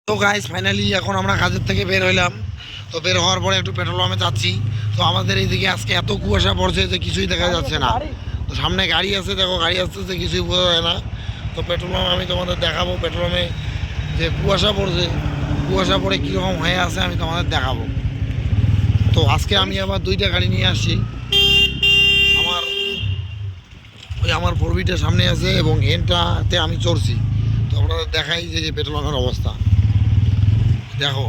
তো guys finally এখন আমরা কাজের থেকে বের হইলাম। তো বের হওয়ার পরে একটু পেট্রোল পাম্পে যাচ্ছি। তো আমাদের এইদিকে আজকে এত কুয়াশা পড়ছে যে কিছুই দেখা যাচ্ছে না। তো সামনে গাড়ি আছে, দেখো গাড়ি আসতেছে, কিছুই বোঝা যায় না। তো পেট্রোল পাম্প আমি তোমাদের দেখাবো, পেট্রোল পাম্পে যে কুয়াশা পড়ছে, কুয়াশা পড়ে কীরকম হয়ে আছে আমি তোমাদের দেখাবো। তো আজকে আমি আবার দুইটা গাড়ি নিয়ে আসছি। আমার ফোরবিটা সামনে আছে এবং এনটাতে আমি চড়ছি। তো আপনাদের দেখাই যে পেট্রোল পাম্পের অবস্থা দেখো,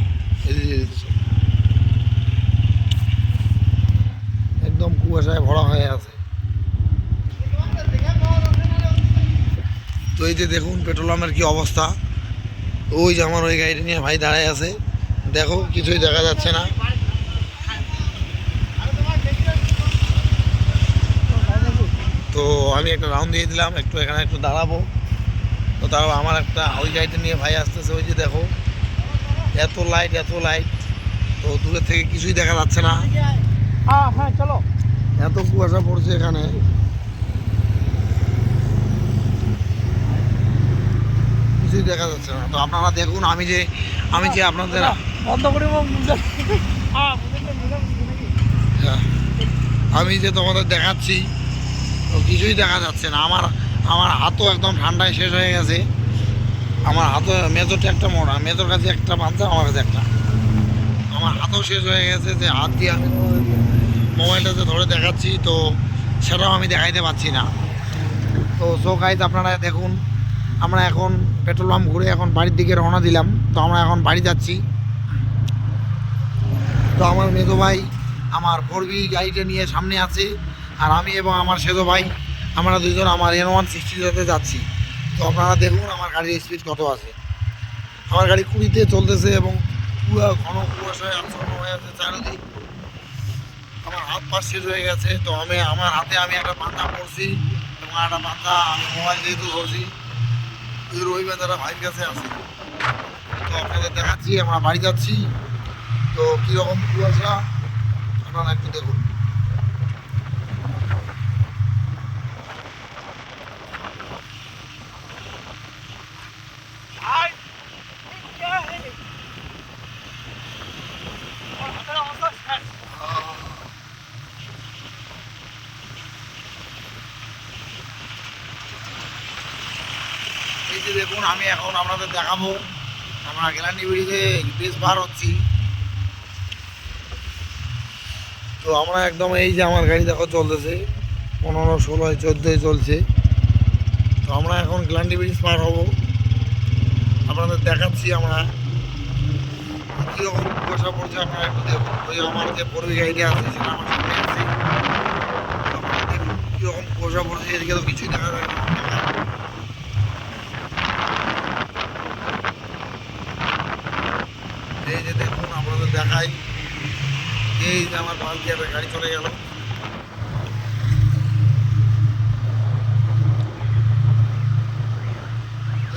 একদম কুয়াশায় ভরা হয়ে আছে। তো এই যে দেখুন পেট্রোল পাম্পের কি অবস্থা। ওই যে আমার ওই গাড়িটা নিয়ে ভাই দাঁড়ায় আছে, দেখো কিছুই দেখা যাচ্ছে না। তো আমি একটা রাউন্ড দিয়ে দিলাম, একটু এখানে একটু দাঁড়াবো। তো তাও আমার একটা ওই গাড়িটা নিয়ে ভাই আসতেছে, ওই যে দেখো এত লাইট এত লাইট, তো দূরের থেকে কিছুই দেখা যাচ্ছে না। হ্যাঁ চলো, এত কুয়াশা পড়ছে এখানে, কিছুই দেখা যাচ্ছে না। তো আপনারা দেখুন, আমি যে আপনাদের বন্ধ করে আমি যে তোমাদের দেখাচ্ছি, তো কিছুই দেখা যাচ্ছে না। আমার হাতও একদম ঠান্ডায় শেষ হয়ে গেছে। আমার হাতও মেজরটা একটা মোড়া, মেজর কাছে একটা বাঁধছে, আমার কাছে একটা। আমার হাতও শেষ হয়ে গেছে, যে হাত দিয়ে আমি মোবাইলটাতে ধরে দেখাচ্ছি, তো সেটাও আমি দেখাইতে পারছি না। তো সো গাইজ আপনারা দেখুন, আমরা এখন পেট্রোল পাম্প ঘুরে এখন বাড়ির দিকে রওনা দিলাম। তো আমরা এখন বাড়ি যাচ্ছি। তো আমার মেজো ভাই আমার 4B গাড়িটা নিয়ে সামনে আছে, আর আমি এবং আমার সেজো ভাই আমরা দুজন আমার N160 যাচ্ছি। তো আপনারা দেখুন আমার গাড়ির স্পিড কত আছে। আমার গাড়ি 20-তে চলতেছে এবং পুরো ঘন কুয়াশায় আচ্ছন্ন হয়ে আছে চারিদিক। আমার হাত পা শেষ হয়ে গেছে। তো আমার হাতে আমি একটা পান্তা পড়ছি এবং একটা পান্তা আমি মোবাইল যেহেতু ধরছি, ওই বাজারা ভাইয়ের কাছে আছে। তো আপনাদের দেখাচ্ছি আমরা বাড়ি যাচ্ছি। তো কীরকম কুয়াশা আপনারা একটু দেখুন। এই যে দেখুন, আমি এখন আপনাদের দেখাবো আমরা গেলান্ডি ব্রিজে বেশ বার হচ্ছি। তো আমরা একদম এই যে আমার গাড়ি দেখো চলতেছে 15, 16, 14 চলছে। তো আমরা এখন গেলান্ডি ব্রিজ পার হব, আপনাদের দেখাচ্ছি আমরা কীরকম কুয়াশা পড়ছে। আপনারা একটু দেখুন, ওই আমার যে 4B গাড়িটা আছে সেটা আমার সামনে আছে। আপনারা দেখুন কীরকম কুয়াশা পড়ছে, এদিকে তো কিছুই দেখা যায় না। এই যে দেখুন আপনাদের দেখাই, এই যে আমার পাশ দিয়ে একটা গাড়ি চলে গেল।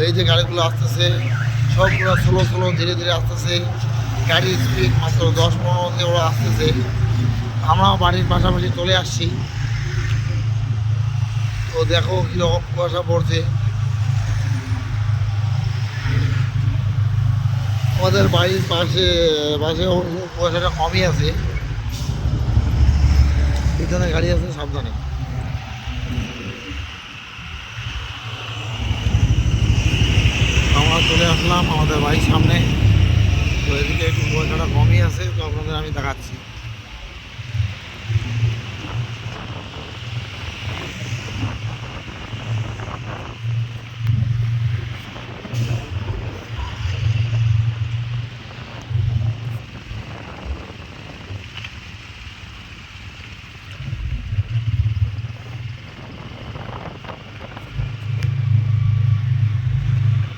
এই যে গাড়িগুলো আসতেছে সবগুলো স্লো স্লো ধীরে ধীরে আসতেছে। গাড়ির স্পিড মাত্র 10-15 ওরা আসতেছে। আমরাও বাড়ির পাশাপাশি চলে আসছি। তো দেখো কীরকম কুয়াশা পড়ছে। আমাদের বাড়ির পাশে কুয়াশাটা কমই আছে। পিছনে গাড়ি আছে, সাবধানে। আমরা চলে আসলাম আমাদের বাড়ির সামনে। তো এদিকে একটু কুয়াশাটা কমই আছে, তো আপনাদের আমি দেখাচ্ছি।